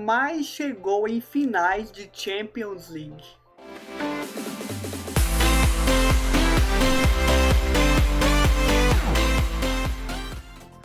mais chegou em finais de Champions League.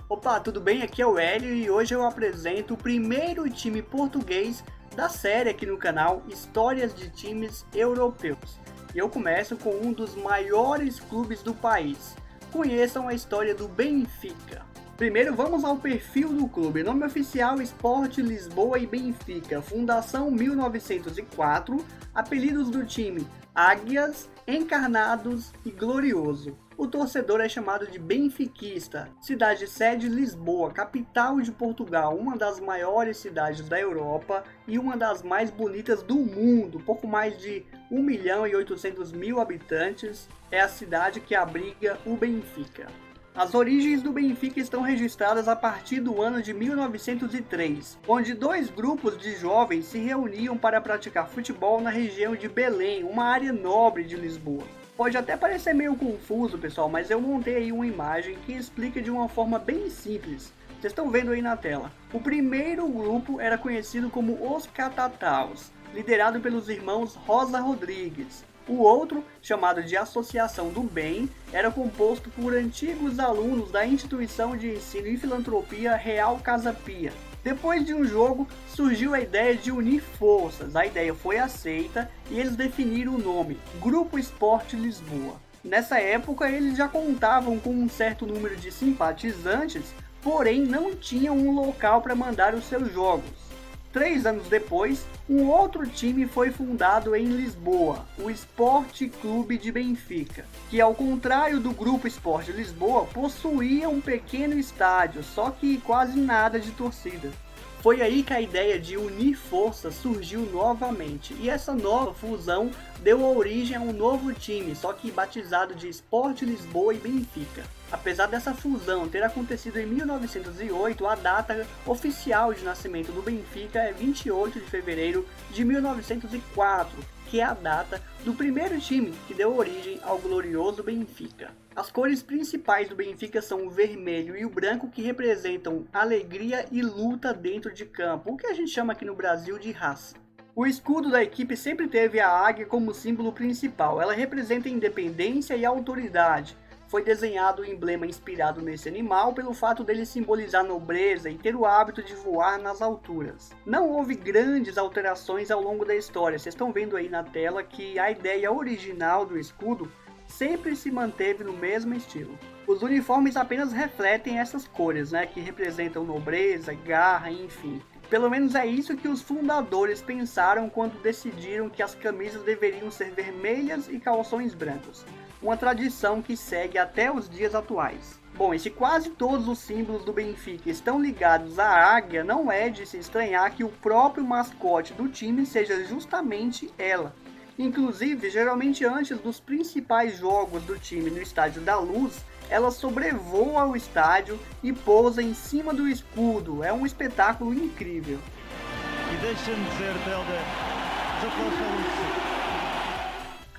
Opa, tudo bem? Aqui é o Hélio e hoje eu apresento o primeiro time português da série aqui no canal Histórias de Times Europeus. E eu começo com um dos maiores clubes do país. Conheçam a história do Benfica. Primeiro vamos ao perfil do clube. Nome oficial: Sport Lisboa e Benfica. Fundação 1904. Apelidos do time: Águias, Encarnados e Glorioso. O torcedor é chamado de benfiquista. Cidade sede: Lisboa, capital de Portugal, uma das maiores cidades da Europa e uma das mais bonitas do mundo. Pouco mais de 1.800.000 habitantes, é a cidade que abriga o Benfica. As origens do Benfica estão registradas a partir do ano de 1903, onde dois grupos de jovens se reuniam para praticar futebol na região de Belém, uma área nobre de Lisboa. Pode até parecer meio confuso, pessoal, mas eu montei aí uma imagem que explica de uma forma bem simples. Vocês estão vendo aí na tela. O primeiro grupo era conhecido como Os Catataus, liderado pelos irmãos Rosa Rodrigues. O outro, chamado de Associação do Bem, era composto por antigos alunos da instituição de ensino e filantropia Real Casa Pia. Depois de um jogo, surgiu a ideia de unir forças. A ideia foi aceita e eles definiram o nome, Grupo Sport Lisboa. Nessa época, eles já contavam com um certo número de simpatizantes, porém não tinham um local para mandar os seus jogos. 3 anos depois, um outro time foi fundado em Lisboa, o Sport Clube de Benfica, que, ao contrário do Grupo Sport Lisboa, possuía um pequeno estádio, só que quase nada de torcida. Foi aí que a ideia de unir forças surgiu novamente, e essa nova fusão deu origem a um novo time, só que batizado de Sport Lisboa e Benfica. Apesar dessa fusão ter acontecido em 1908, a data oficial de nascimento do Benfica é 28 de fevereiro de 1904, que é a data do primeiro time que deu origem ao glorioso Benfica. As cores principais do Benfica são o vermelho e o branco, que representam alegria e luta dentro de campo, o que a gente chama aqui no Brasil de raça. O escudo da equipe sempre teve a águia como símbolo principal. Ela representa independência e autoridade. Foi desenhado o emblema inspirado nesse animal pelo fato dele simbolizar nobreza e ter o hábito de voar nas alturas. Não houve grandes alterações ao longo da história. Vocês estão vendo aí na tela que a ideia original do escudo sempre se manteve no mesmo estilo. Os uniformes apenas refletem essas cores, que representam nobreza, garra, enfim. Pelo menos é isso que os fundadores pensaram quando decidiram que as camisas deveriam ser vermelhas e calções brancos. Uma tradição que segue até os dias atuais. Bom, e se quase todos os símbolos do Benfica estão ligados à águia, não é de se estranhar que o próprio mascote do time seja justamente ela. Inclusive, geralmente antes dos principais jogos do time no Estádio da Luz, ela sobrevoa o estádio e pousa em cima do escudo. É um espetáculo incrível.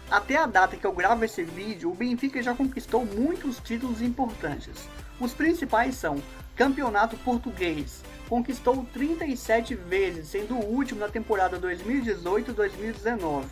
Até a data que eu gravo esse vídeo, o Benfica já conquistou muitos títulos importantes. Os principais são: Campeonato Português, conquistou 37 vezes, sendo o último na temporada 2018-2019.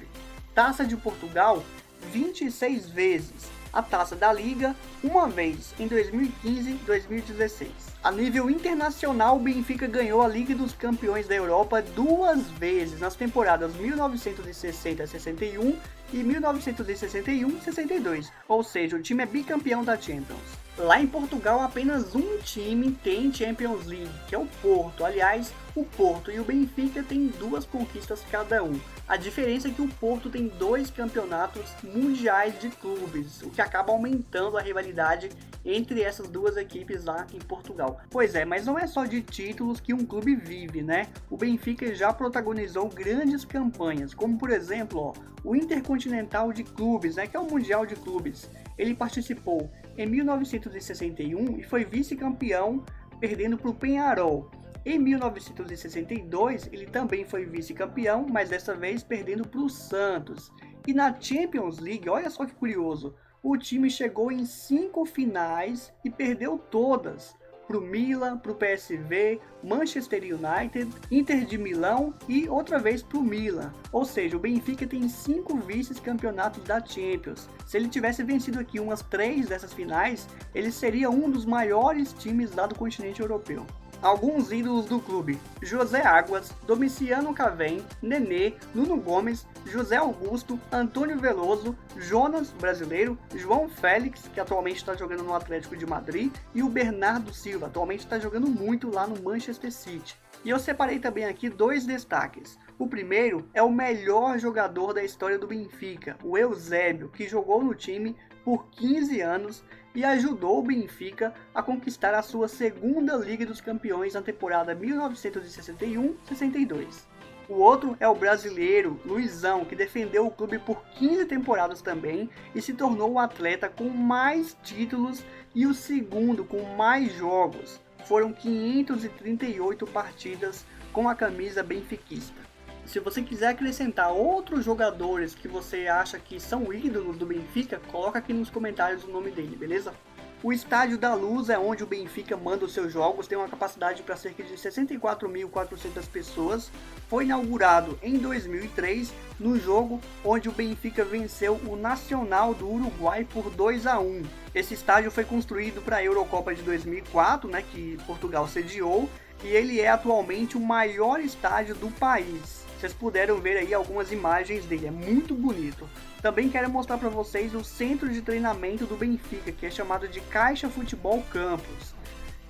Taça de Portugal, 26 vezes. A Taça da Liga, uma vez, em 2015-2016. A nível internacional, o Benfica ganhou a Liga dos Campeões da Europa 2 vezes, nas temporadas 1960-61 e 1961-62, ou seja, o time é bicampeão da Champions. Lá em Portugal, apenas um time tem Champions League, que é o Porto. Aliás, o Porto e o Benfica têm 2 conquistas cada um. A diferença é que o Porto tem 2 campeonatos mundiais de clubes, o que acaba aumentando a rivalidade entre essas 2 equipes lá em Portugal. Pois é, mas não é só de títulos que um clube vive, O Benfica já protagonizou grandes campanhas, como por exemplo, o Intercontinental de Clubes, que é o Mundial de Clubes. Ele participou em 1961 e foi vice-campeão, perdendo para o Peñarol. Em 1962, ele também foi vice-campeão, mas dessa vez perdendo para o Santos. E na Champions League, olha só que curioso, o time chegou em 5 finais e perdeu todas. para o Milan, para o PSV, Manchester United, Inter de Milão e outra vez para o Milan. Ou seja, o Benfica tem 5 vice-campeonatos da Champions. Se ele tivesse vencido aqui umas 3 dessas finais, ele seria um dos maiores times lá do continente europeu. Alguns ídolos do clube: José Águas, Domiciano Cavém, Nenê, Nuno Gomes, José Augusto, Antônio Veloso, Jonas, brasileiro, João Félix, que atualmente está jogando no Atlético de Madrid, e o Bernardo Silva, atualmente está jogando muito lá no Manchester City. E eu separei também aqui 2 destaques. O primeiro é o melhor jogador da história do Benfica, o Eusébio, que jogou no time por 15 anos e ajudou o Benfica a conquistar a sua segunda Liga dos Campeões na temporada 1961-62. O outro é o brasileiro Luizão, que defendeu o clube por 15 temporadas também e se tornou o atleta com mais títulos e o segundo com mais jogos. Foram 538 partidas com a camisa benfiquista. Se você quiser acrescentar outros jogadores que você acha que são ídolos do Benfica, coloca aqui nos comentários o nome dele, beleza? O Estádio da Luz é onde o Benfica manda os seus jogos, tem uma capacidade para cerca de 64.400 pessoas. Foi inaugurado em 2003, no jogo onde o Benfica venceu o Nacional do Uruguai por 2-1. Esse estádio foi construído para a Eurocopa de 2004, que Portugal sediou, e ele é atualmente o maior estádio do país. Vocês puderam ver aí algumas imagens dele, é muito bonito. Também quero mostrar para vocês o centro de treinamento do Benfica, que é chamado de Caixa Futebol Campus.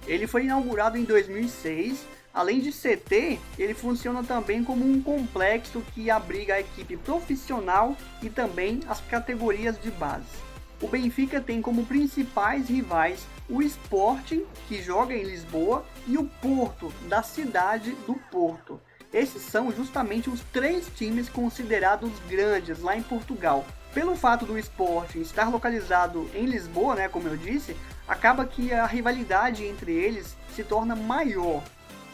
Ele foi inaugurado em 2006, além de CT, ele funciona também como um complexo que abriga a equipe profissional e também as categorias de base. O Benfica tem como principais rivais o Sporting, que joga em Lisboa, e o Porto, da cidade do Porto. Esses são justamente os 3 times considerados grandes lá em Portugal. Pelo fato do Sporting estar localizado em Lisboa, como eu disse, acaba que a rivalidade entre eles se torna maior.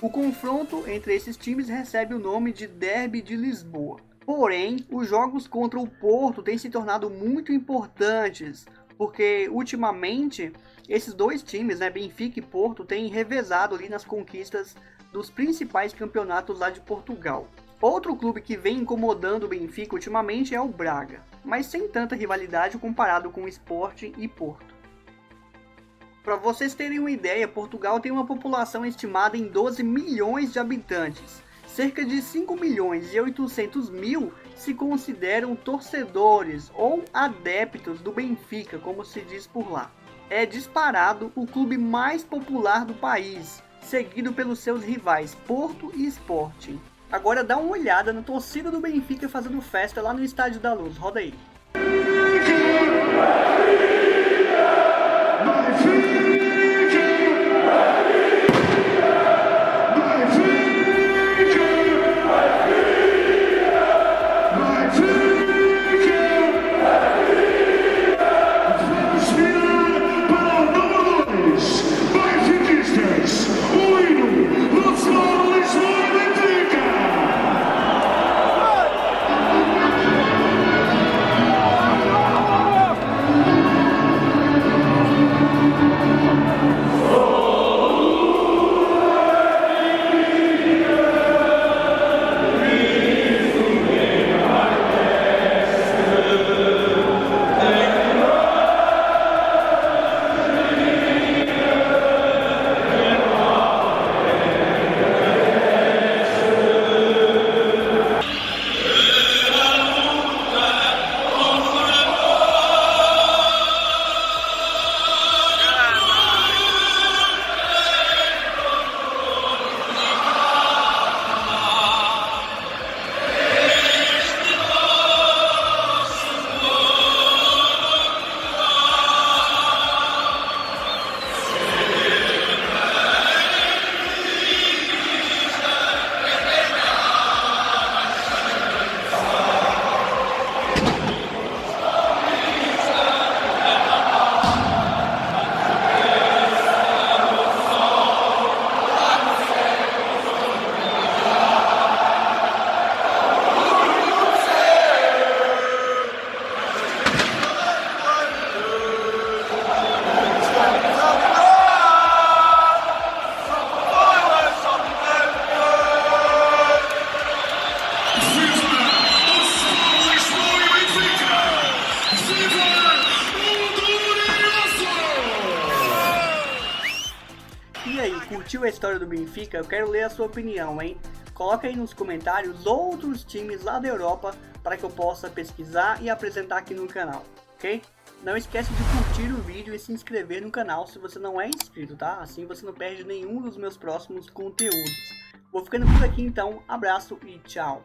O confronto entre esses times recebe o nome de Derby de Lisboa. Porém, os jogos contra o Porto têm se tornado muito importantes, porque ultimamente esses 2 times, Benfica e Porto, têm revezado ali nas conquistas dos principais campeonatos lá de Portugal. Outro clube que vem incomodando o Benfica ultimamente é o Braga, mas sem tanta rivalidade comparado com o Sporting e Porto. Para vocês terem uma ideia, Portugal tem uma população estimada em 12 milhões de habitantes. Cerca de 5 milhões e 800 mil se consideram torcedores ou adeptos do Benfica, como se diz por lá. É disparado o clube mais popular do país, seguido pelos seus rivais Porto e Sporting. Agora dá uma olhada na torcida do Benfica fazendo festa lá no Estádio da Luz, roda aí. Curtiu a história do Benfica? Eu quero ler a sua opinião, hein? Coloca aí nos comentários outros times lá da Europa para que eu possa pesquisar e apresentar aqui no canal, ok? Não esquece de curtir o vídeo e se inscrever no canal se você não é inscrito, tá? Assim você não perde nenhum dos meus próximos conteúdos. Vou ficando por aqui então, abraço e tchau!